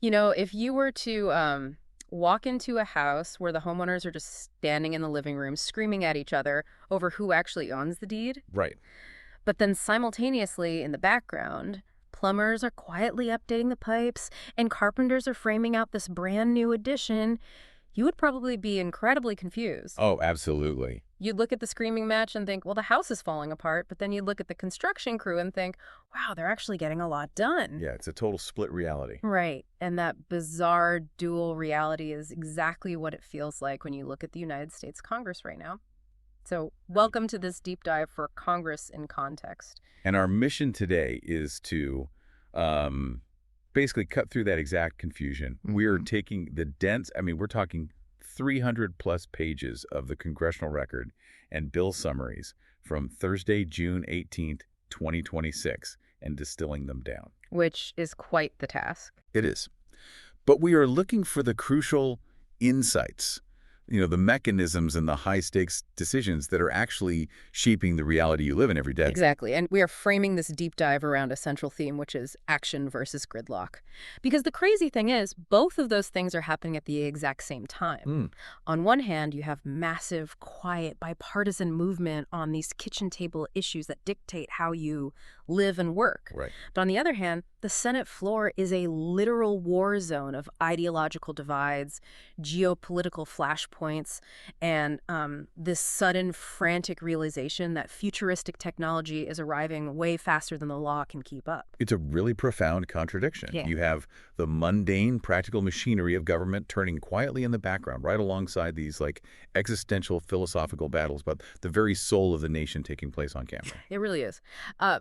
You know, if you were to walk into a house where the homeowners are just standing in the living room screaming at each other over who actually owns the deed, Right. but then simultaneously in the background, plumbers are quietly updating the pipes and carpenters are framing out this brand new addition, you would probably be incredibly confused. Oh, absolutely. You'd look at the screaming match and think, well, the house is falling apart, but then you'd look at the construction crew and think, wow, they're actually getting a lot done. Yeah, it's a total split reality. Right. And that bizarre dual reality is exactly what it feels like when you look at the United States Congress right now. So welcome to this deep dive for Congress in context. And our mission today is to basically cut through that exact confusion. We're taking the we're talking 300 plus pages of the congressional record and bill summaries from Thursday, June 18th, 2026, and distilling them down. Which is quite the task. It is. But we are looking for the crucial insights, the mechanisms and the high-stakes decisions that are actually shaping the reality you live in every day. Exactly. And we are framing this deep dive around a central theme, which is action versus gridlock. Because the crazy thing is, both of those things are happening at the exact same time. On one hand, you have massive, quiet, bipartisan movement on these kitchen table issues that dictate how you live and work. Right. But on the other hand, the Senate floor is a literal war zone of ideological divides, geopolitical flashpoints, and this sudden, frantic realization that futuristic technology is arriving way faster than the law can keep up. It's a really profound contradiction. Yeah. You have the mundane, practical machinery of government turning quietly in the background, right alongside these existential philosophical battles about the very soul of the nation taking place on camera. It really is.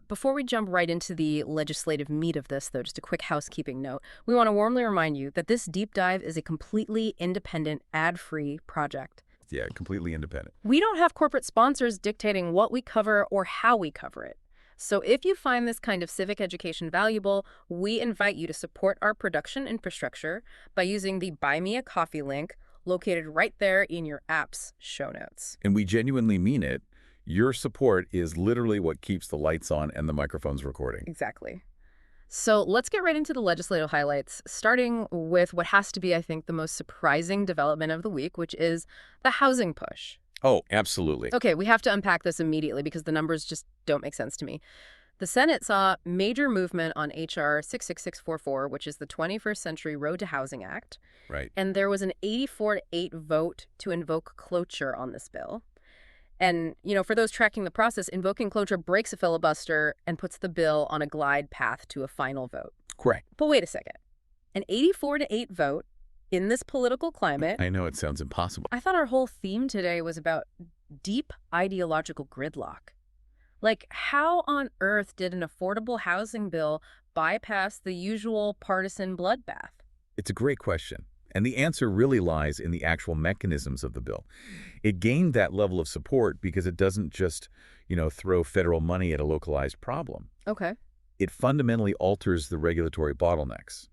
Before we jump right into the legislative meat of this, though, just a quick housekeeping note, we want to warmly remind you that this deep dive is a completely independent, ad-free project. Yeah, completely independent. We don't have corporate sponsors dictating what we cover or how we cover it. So if you find this kind of civic education valuable, we invite you to support our production infrastructure by using the Buy Me a Coffee link located right there in your app's show notes. And we genuinely mean it. Your support is literally what keeps the lights on and the microphones recording. Exactly. So let's get right into the legislative highlights, starting with what has to be, I think, the most surprising development of the week, which is the housing push. Oh, absolutely. Okay, we have to unpack this immediately because the numbers just don't make sense to me. The Senate saw major movement on H.R. 66644, which is the 21st Century Road to Housing Act. Right. And there was an 84-8 vote to invoke cloture on this bill. And, for those tracking the process, invoking cloture breaks a filibuster and puts the bill on a glide path to a final vote. Correct. But wait a second. An 84-8 vote in this political climate. I know it sounds impossible. I thought our whole theme today was about deep ideological gridlock. How on earth did an affordable housing bill bypass the usual partisan bloodbath? It's a great question. And the answer really lies in the actual mechanisms of the bill. It gained that level of support because it doesn't just, throw federal money at a localized problem. Okay. It fundamentally alters the regulatory bottlenecks.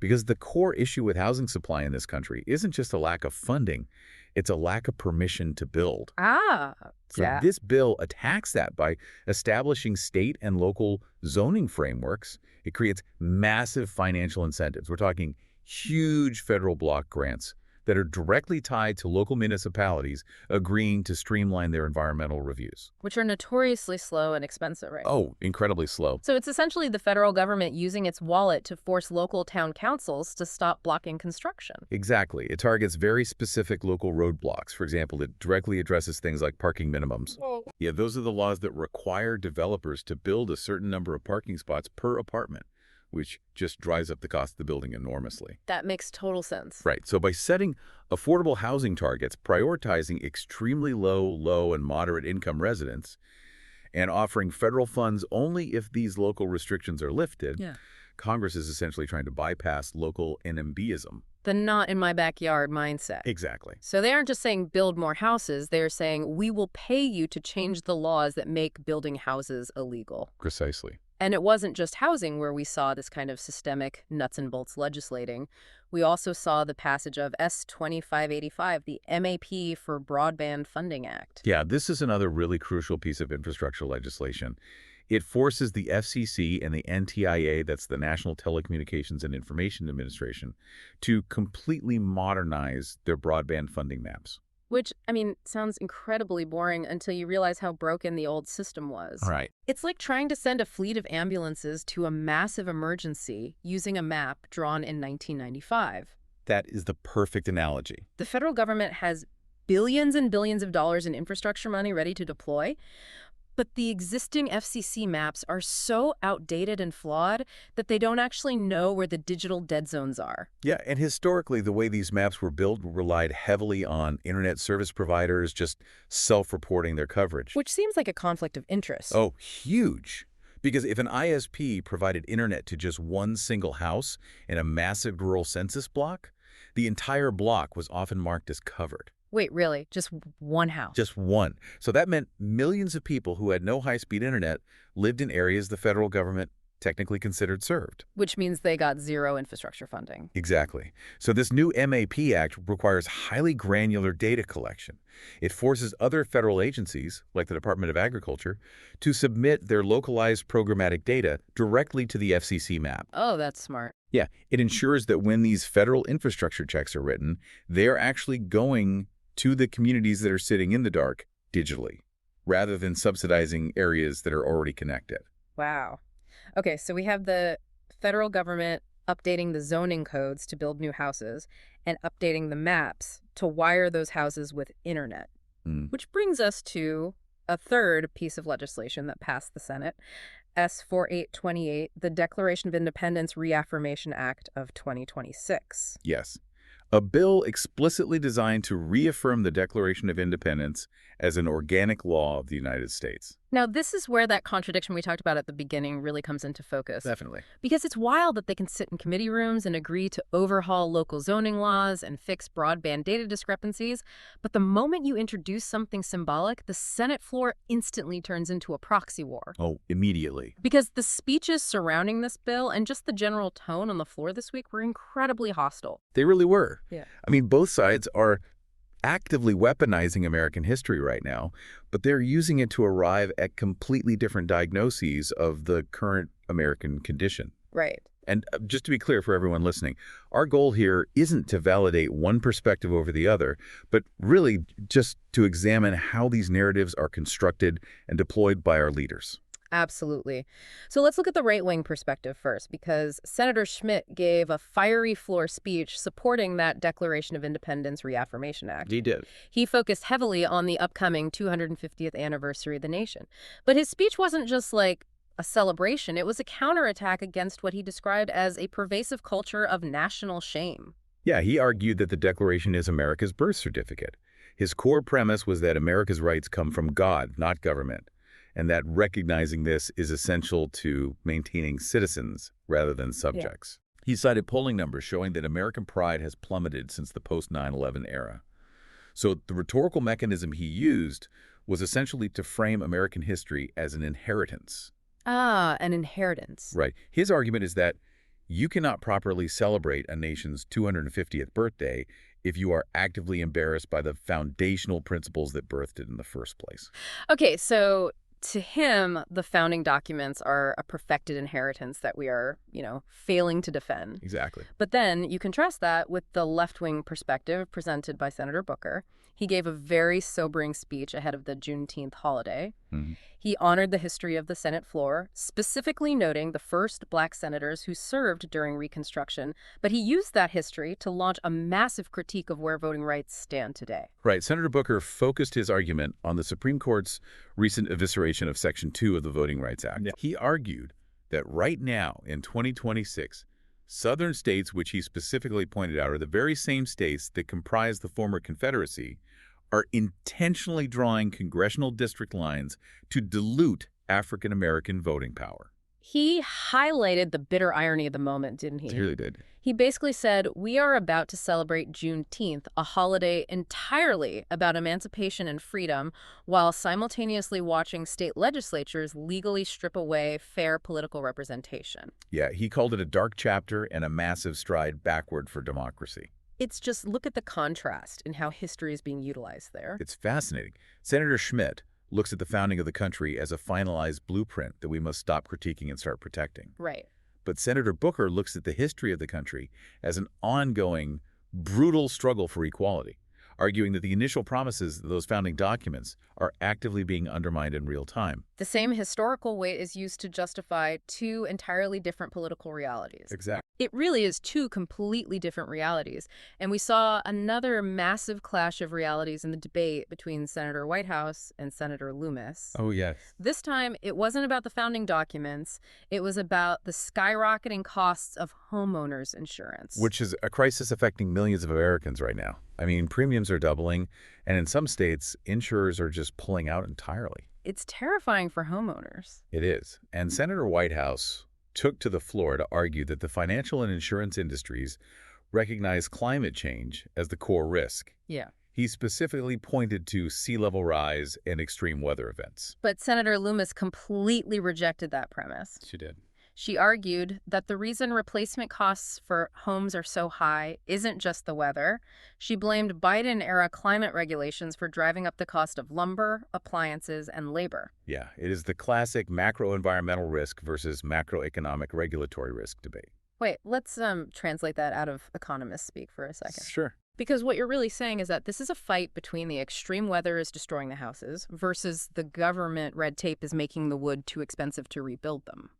Because the core issue with housing supply in this country isn't just a lack of funding, it's a lack of permission to build. So Yeah. this bill attacks that by establishing state and local zoning frameworks. It creates massive financial incentives. We're talking huge federal block grants that are directly tied to local municipalities agreeing to streamline their environmental reviews. Which are notoriously slow and expensive, right? Oh, incredibly slow. So it's essentially the federal government using its wallet to force local town councils to stop blocking construction. Exactly. It targets very specific local roadblocks. For example, it directly addresses things like parking minimums. Yeah, those are the laws that require developers to build a certain number of parking spots per apartment, which just drives up the cost of the building enormously. That makes total sense. Right. So by setting affordable housing targets, prioritizing extremely low, and moderate income residents, and offering federal funds only if these local restrictions are lifted, Congress is essentially trying to bypass local NIMBYism. The not in my backyard mindset. Exactly. So they aren't just saying build more houses. They're saying we will pay you to change the laws that make building houses illegal. Precisely. And it wasn't just housing where we saw this kind of systemic nuts and bolts legislating. We also saw the passage of S-2585, the MAP for Broadband Funding Act. Yeah, this is another really crucial piece of infrastructure legislation. It forces the FCC and the NTIA, that's the National Telecommunications and Information Administration, to completely modernize their broadband funding maps. Which, I mean, sounds incredibly boring until you realize how broken the old system was. Right. It's like trying to send a fleet of ambulances to a massive emergency using a map drawn in 1995. That is the perfect analogy. The federal government has billions and billions of dollars in infrastructure money ready to deploy, but the existing FCC maps are so outdated and flawed that they don't actually know where the digital dead zones are. Yeah, and historically, the way these maps were built relied heavily on internet service providers just self-reporting their coverage. Which seems like a conflict of interest. Oh, huge. Because if an ISP provided internet to just one single house in a massive rural census block, the entire block was often marked as covered. Wait, really? Just one house? Just one. So that meant millions of people who had no high-speed internet lived in areas the federal government technically considered served. Which means they got zero infrastructure funding. Exactly. So this new MAP Act requires highly granular data collection. It forces other federal agencies, like the Department of Agriculture, to submit their localized programmatic data directly to the FCC map. Oh, that's smart. Yeah, it ensures that when these federal infrastructure checks are written, they're actually going to the communities that are sitting in the dark digitally, rather than subsidizing areas that are already connected. Wow. Okay, so we have the federal government updating the zoning codes to build new houses and updating the maps to wire those houses with internet. Which brings us to a third piece of legislation that passed the Senate, S 4828, the Declaration of Independence Reaffirmation Act of 2026. Yes. A bill explicitly designed to reaffirm the Declaration of Independence as an organic law of the United States. Now, this is where that contradiction we talked about at the beginning really comes into focus. Definitely. Because it's wild that they can sit in committee rooms and agree to overhaul local zoning laws and fix broadband data discrepancies, but the moment you introduce something symbolic, the Senate floor instantly turns into a proxy war. Oh, immediately. Because the speeches surrounding this bill and just the general tone on the floor this week were incredibly hostile. They really were. Yeah. I mean, both sides are actively weaponizing American history right now, but they're using it to arrive at completely different diagnoses of the current American condition. Right. And just to be clear for everyone listening, our goal here isn't to validate one perspective over the other, but really just to examine how these narratives are constructed and deployed by our leaders. Absolutely. So let's look at the right-wing perspective first, because Senator Schmidt gave a fiery floor speech supporting that Declaration of Independence Reaffirmation Act. He did. He focused heavily on the upcoming 250th anniversary of the nation. But his speech wasn't just like a celebration. It was a counterattack against what he described as a pervasive culture of national shame. Yeah, he argued that the Declaration is America's birth certificate. His core premise was that America's rights come from God, not government, and that recognizing this is essential to maintaining citizens rather than subjects. Yeah. He cited polling numbers showing that American pride has plummeted since the post-9/11 era. So the rhetorical mechanism he used was essentially to frame American history as an inheritance. Ah, an inheritance. Right. His argument is that you cannot properly celebrate a nation's 250th birthday if you are actively embarrassed by the foundational principles that birthed it in the first place. Okay, so to him, the founding documents are a perfected inheritance that we are, failing to defend. Exactly. But then you contrast that with the left-wing perspective presented by Senator Booker. He gave a very sobering speech ahead of the Juneteenth holiday. Mm-hmm. He honored the history of the Senate floor, specifically noting the first Black senators who served during Reconstruction, but he used that history to launch a massive critique of where voting rights stand today. Right. Senator Booker focused his argument on the Supreme Court's recent evisceration of Section 2 of the Voting Rights Act. Yeah. He argued that right now, in 2026, Southern states, which he specifically pointed out are the very same states that comprise the former Confederacy, are intentionally drawing congressional district lines to dilute African-American voting power. He highlighted the bitter irony of the moment, didn't he? He really did. He basically said, we are about to celebrate Juneteenth, a holiday entirely about emancipation and freedom, while simultaneously watching state legislatures legally strip away fair political representation. Yeah, he called it a dark chapter and a massive stride backward for democracy. It's just, look at the contrast in how history is being utilized there. It's fascinating. Senator Schmidt, looks at the founding of the country as a finalized blueprint that we must stop critiquing and start protecting. Right. But Senator Booker looks at the history of the country as an ongoing, brutal struggle for equality, arguing that the initial promises of those founding documents are actively being undermined in real time. The same historical weight is used to justify two entirely different political realities. Exactly. It really is two completely different realities. And we saw another massive clash of realities in the debate between Senator Whitehouse and Senator Loomis. Oh, yes. This time, it wasn't about the founding documents. It was about the skyrocketing costs of homeowners insurance. Which is a crisis affecting millions of Americans right now. I mean, premiums are doubling, and in some states, insurers are just pulling out entirely. It's terrifying for homeowners. It is. And Senator Whitehouse took to the floor to argue that the financial and insurance industries recognize climate change as the core risk. Yeah. He specifically pointed to sea level rise and extreme weather events. But Senator Loomis completely rejected that premise. She did. She argued that the reason replacement costs for homes are so high isn't just the weather. She blamed Biden-era climate regulations for driving up the cost of lumber, appliances, and labor. Yeah, it is the classic macro-environmental risk versus macroeconomic regulatory risk debate. Wait, let's translate that out of economist speak for a second. Sure. Because what you're really saying is that this is a fight between the extreme weather is destroying the houses versus the government red tape is making the wood too expensive to rebuild them.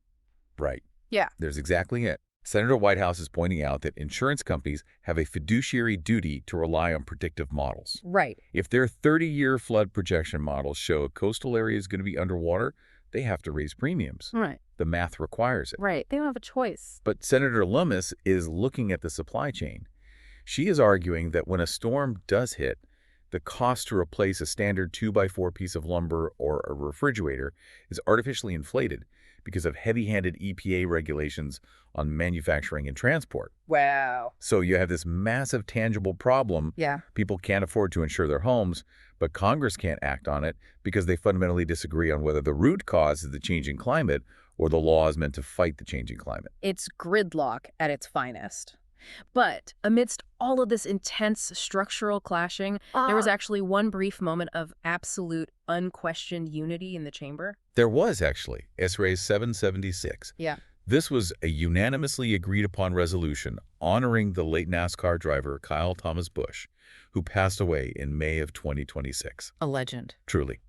Right. Yeah. There's exactly it. Senator Whitehouse is pointing out that insurance companies have a fiduciary duty to rely on predictive models. Right. If their 30-year flood projection models show a coastal area is going to be underwater, they have to raise premiums. Right. The math requires it. Right. They don't have a choice. But Senator Loomis is looking at the supply chain. She is arguing that when a storm does hit, the cost to replace a standard 2x4 piece of lumber or a refrigerator is artificially inflated because of heavy-handed EPA regulations on manufacturing and transport. Wow. So you have this massive tangible problem. Yeah. People can't afford to insure their homes, but Congress can't act on it because they fundamentally disagree on whether the root cause is the changing climate or the law is meant to fight the changing climate. It's gridlock at its finest. But amidst all of this intense structural clashing, there was actually one brief moment of absolute, unquestioned unity in the chamber. There was, actually. S-Ray 776. Yeah. This was a unanimously agreed-upon resolution honoring the late NASCAR driver Kyle Thomas Busch, who passed away in May of 2026. A legend. Truly.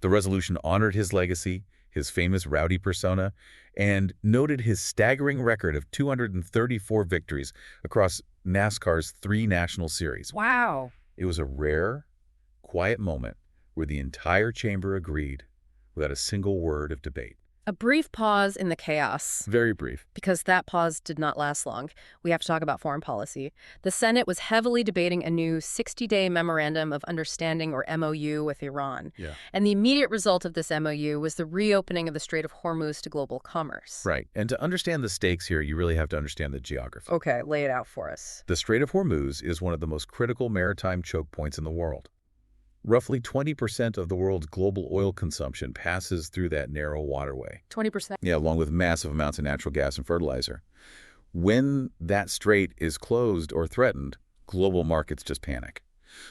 The resolution honored his legacy, his famous rowdy persona, and noted his staggering record of 234 victories across NASCAR's 3 national series. Wow. It was a rare, quiet moment where the entire chamber agreed without a single word of debate. A brief pause in the chaos. Very brief. Because that pause did not last long. We have to talk about foreign policy. The Senate was heavily debating a new 60-day Memorandum of Understanding, or MOU, with Iran. Yeah. And the immediate result of this MOU was the reopening of the Strait of Hormuz to global commerce. Right. And to understand the stakes here, you really have to understand the geography. Okay, lay it out for us. The Strait of Hormuz is one of the most critical maritime choke points in the world. Roughly 20% of the world's global oil consumption passes through that narrow waterway. 20%? Yeah, along with massive amounts of natural gas and fertilizer. When that strait is closed or threatened, global markets just panic.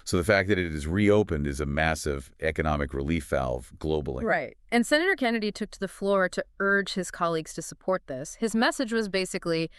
So the fact that it is reopened is a massive economic relief valve globally. Right. And Senator Kennedy took to the floor to urge his colleagues to support this. His message was basically,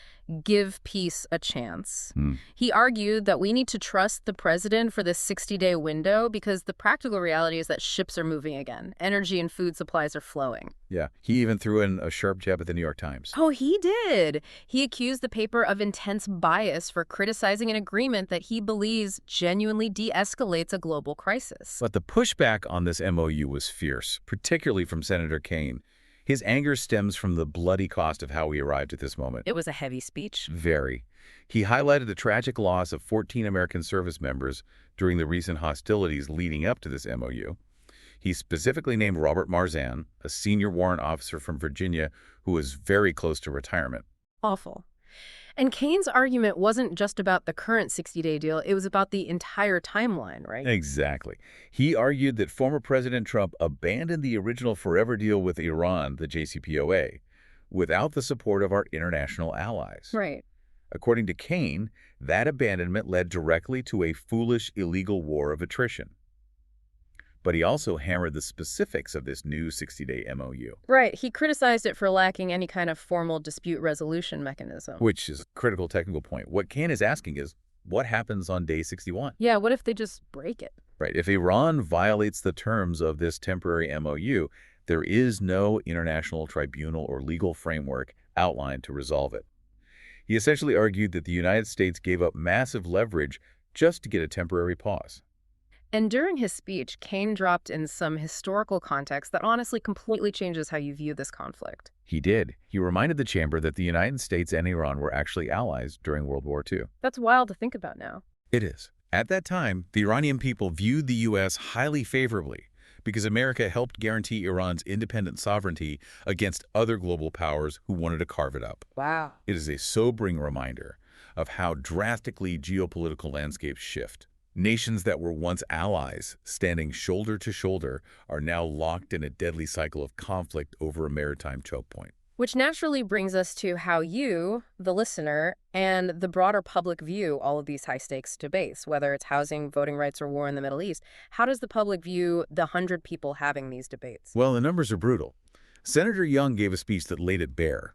give peace a chance. He argued that we need to trust the president for this 60-day window because the practical reality is that ships are moving again. Energy and food supplies are flowing. Yeah. He even threw in a sharp jab at the New York Times. Oh, he did. He accused the paper of intense bias for criticizing an agreement that he believes genuinely de-escalates a global crisis. But the pushback on this MOU was fierce, particularly from Senator Kaine. His anger stems from the bloody cost of how we arrived at this moment. It was a heavy speech. Very. He highlighted the tragic loss of 14 American service members during the recent hostilities leading up to this MOU. He specifically named Robert Marzan, a senior warrant officer from Virginia who was very close to retirement. Awful. And Kaine's argument wasn't just about the current 60-day deal, it was about the entire timeline, right? Exactly. He argued that former President Trump abandoned the original forever deal with Iran, the JCPOA, without the support of our international allies. Right. According to Kaine, that abandonment led directly to a foolish, illegal war of attrition. But he also hammered the specifics of this new 60-day MOU. Right. He criticized it for lacking any kind of formal dispute resolution mechanism. Which is a critical technical point. What Kane is asking is, what happens on day 61? Yeah, what if they just break it? Right. If Iran violates the terms of this temporary MOU, there is no international tribunal or legal framework outlined to resolve it. He essentially argued that the United States gave up massive leverage just to get a temporary pause. And during his speech, Kane dropped in some historical context that honestly completely changes how you view this conflict. He did. He reminded the chamber that the United States and Iran were actually allies during World War II. That's wild to think about now. It is. At that time, the Iranian people viewed the U.S. highly favorably because America helped guarantee Iran's independent sovereignty against other global powers who wanted to carve it up. Wow. It is a sobering reminder of how drastically geopolitical landscapes shift. Nations that were once allies, standing shoulder to shoulder, are now locked in a deadly cycle of conflict over a maritime choke point. Which naturally brings us to how you, the listener, and the broader public view all of these high-stakes debates, whether it's housing, voting rights, or war in the Middle East. How does the public view the 100 people having these debates? Well, the numbers are brutal. Senator Young gave a speech that laid it bare.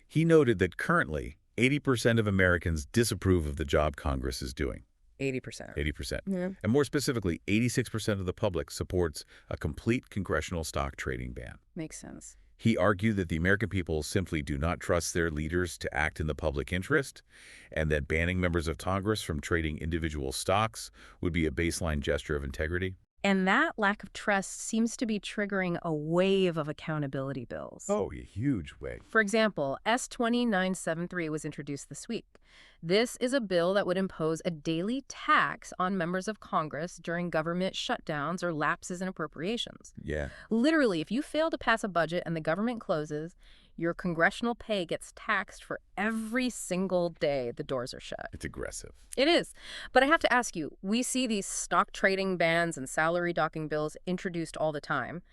He noted that currently, 80% of Americans disapprove of the job Congress is doing. 80%. 80%. Yeah. And more specifically, 86% of the public supports a complete congressional stock trading ban. Makes sense. He argued that the American people simply do not trust their leaders to act in the public interest, and that banning members of Congress from trading individual stocks would be a baseline gesture of integrity. And that lack of trust seems to be triggering a wave of accountability bills. Oh, a huge wave. For example, S-2973 was introduced this week. This is a bill that would impose a daily tax on members of Congress during government shutdowns or lapses in appropriations. Yeah. Literally, if you fail to pass a budget and the government closes, your congressional pay gets taxed for every single day the doors are shut. It's aggressive. It is. But I have to ask you, we see these stock trading bans and salary docking bills introduced all the time.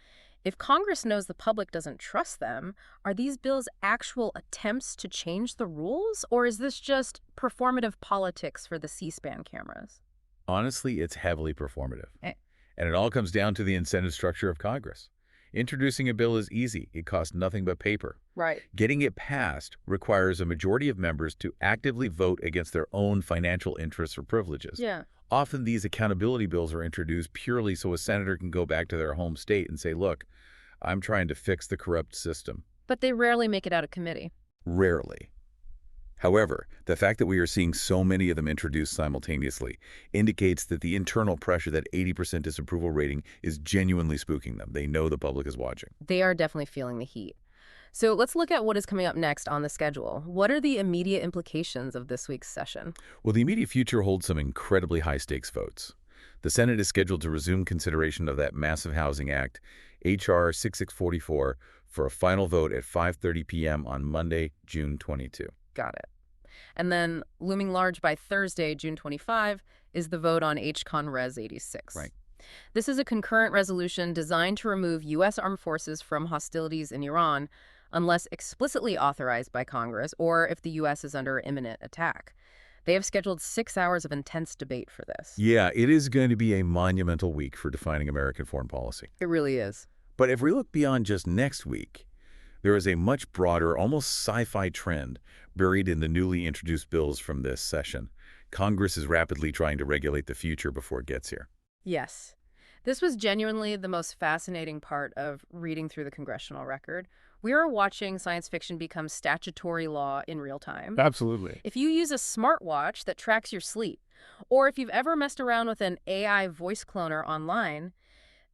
If Congress knows the public doesn't trust them, are these bills actual attempts to change the rules, or is this just performative politics for the C-SPAN cameras? Honestly, it's heavily performative. Eh. And it all comes down to the incentive structure of Congress. Introducing a bill is easy. It costs nothing but paper. Right. Getting it passed requires a majority of members to actively vote against their own financial interests or privileges. Yeah. Often these accountability bills are introduced purely so a senator can go back to their home state and say, look, I'm trying to fix the corrupt system. But they rarely make it out of committee. Rarely. However, the fact that we are seeing so many of them introduced simultaneously indicates that the internal pressure, that 80% disapproval rating, is genuinely spooking them. They know the public is watching. They are definitely feeling the heat. So let's look at what is coming up next on the schedule. What are the immediate implications of this week's session? Well, the immediate future holds some incredibly high-stakes votes. The Senate is scheduled to resume consideration of that massive housing act, H.R. 6644, for a final vote at 5:30 p.m. on Monday, June 22. Got it. And then looming large by Thursday, June 25, is the vote on H.Con. Res. 86. Right. This is a concurrent resolution designed to remove U.S. armed forces from hostilities in Iran unless explicitly authorized by Congress or if the U.S. is under imminent attack. They have scheduled 6 hours of intense debate for this. Yeah, it is going to be a monumental week for defining American foreign policy. It really is. But if we look beyond just next week, there is a much broader, almost sci-fi trend buried in the newly introduced bills from this session. Congress is rapidly trying to regulate the future before it gets here. Yes. This was genuinely the most fascinating part of reading through the congressional record. We are watching science fiction become statutory law in real time. Absolutely. If you use a smartwatch that tracks your sleep, or if you've ever messed around with an AI voice cloner online,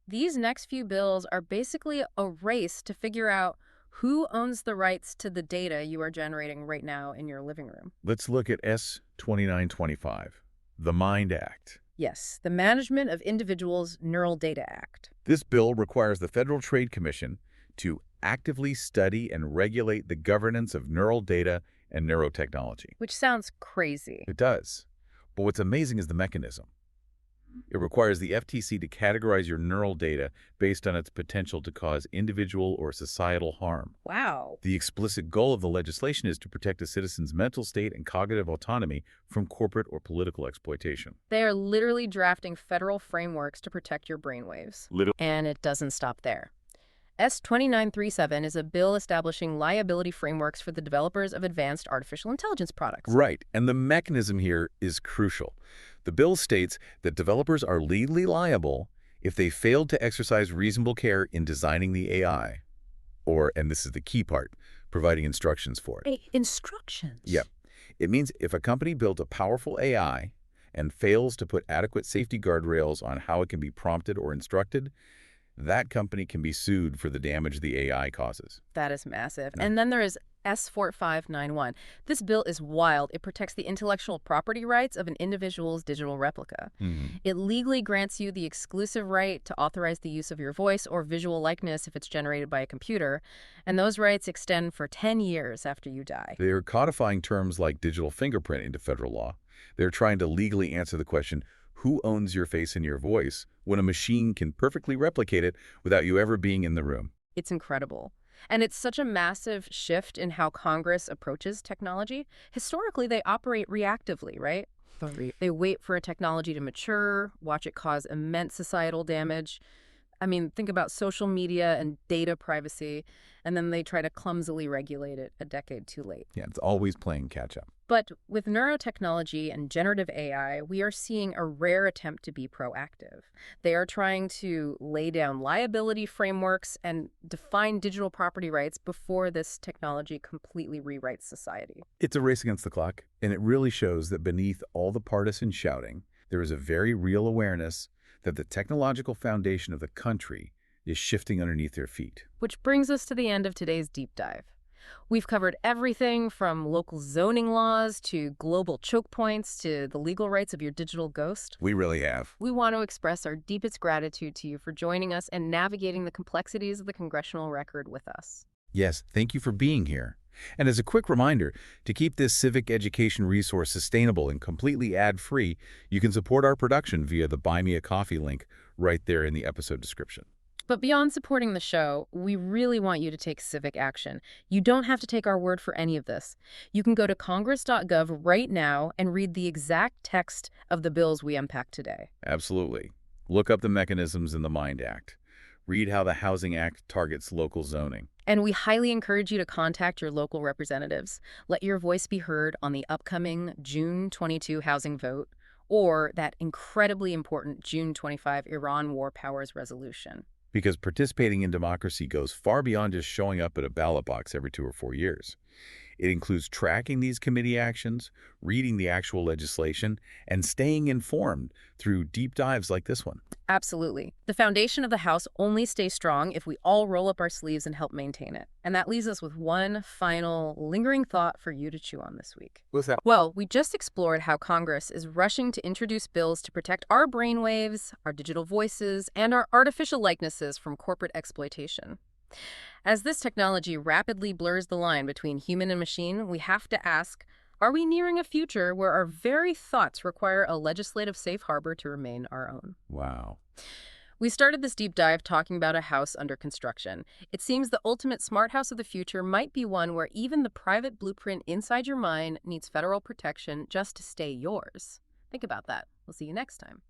these next few bills are basically a race to figure out who owns the rights to the data you are generating right now in your living room. Let's look at S-2925, the MIND Act. Yes, the Management of Individuals' Neural Data Act. This bill requires the Federal Trade Commission to actively study and regulate the governance of neural data and neurotechnology. Which sounds crazy. It does. But what's amazing is the mechanism. It requires the FTC to categorize your neural data based on its potential to cause individual or societal harm. Wow. The explicit goal of the legislation is to protect a citizen's mental state and cognitive autonomy from corporate or political exploitation. They are literally drafting federal frameworks to protect your brainwaves. And it doesn't stop there. S-2937 is a bill establishing liability frameworks for the developers of advanced artificial intelligence products. Right, and the mechanism here is crucial. The bill states that developers are legally liable if they failed to exercise reasonable care in designing the AI, or, and this is the key part, providing instructions for it. Instructions? Yep. It means if a company built a powerful AI and fails to put adequate safety guardrails on how it can be prompted or instructed, that company can be sued for the damage the AI causes. That is massive. Yeah. And then there is S-4591. This bill is wild. It protects the intellectual property rights of an individual's digital replica. It legally grants you the exclusive right to authorize the use of your voice or visual likeness if it's generated by a computer, and those rights extend for 10 years after you die. They are codifying terms like digital fingerprint into federal law. They're trying to legally answer the question, who owns your face and your voice, when a machine can perfectly replicate it without you ever being in the room? It's incredible. And it's such a massive shift in how Congress approaches technology. Historically, they operate reactively, right? They wait for a technology to mature, watch it cause immense societal damage. I mean, think about social media and data privacy, and then they try to clumsily regulate it a decade too late. Yeah, it's always playing catch-up. But with neurotechnology and generative AI, we are seeing a rare attempt to be proactive. They are trying to lay down liability frameworks and define digital property rights before this technology completely rewrites society. It's a race against the clock, and it really shows that beneath all the partisan shouting, there is a very real awareness that the technological foundation of the country is shifting underneath their feet. Which brings us to the end of today's deep dive. We've covered everything from local zoning laws to global choke points to the legal rights of your digital ghost. We really have. We want to express our deepest gratitude to you for joining us and navigating the complexities of the congressional record with us. Yes, thank you for being here. And as a quick reminder, to keep this civic education resource sustainable and completely ad-free, you can support our production via the Buy Me a Coffee link right there in the episode description. But beyond supporting the show, we really want you to take civic action. You don't have to take our word for any of this. You can go to congress.gov right now and read the exact text of the bills we unpacked today. Absolutely. Look up the mechanisms in the MIND Act. Read how the Housing Act targets local zoning. And we highly encourage you to contact your local representatives. Let your voice be heard on the upcoming June 22 housing vote or that incredibly important June 25 Iran War Powers Resolution. Because participating in democracy goes far beyond just showing up at a ballot box every 2 or 4 years. It includes tracking these committee actions, reading the actual legislation, and staying informed through deep dives like this one. Absolutely. The foundation of the House only stays strong if we all roll up our sleeves and help maintain it. And that leaves us with one final lingering thought for you to chew on this week. What's that? Well, we just explored how Congress is rushing to introduce bills to protect our brainwaves, our digital voices, and our artificial likenesses from corporate exploitation. As this technology rapidly blurs the line between human and machine, we have to ask, are we nearing a future where our very thoughts require a legislative safe harbor to remain our own? Wow. We started this deep dive talking about a house under construction. It seems the ultimate smart house of the future might be one where even the private blueprint inside your mind needs federal protection just to stay yours. Think about that. We'll see you next time.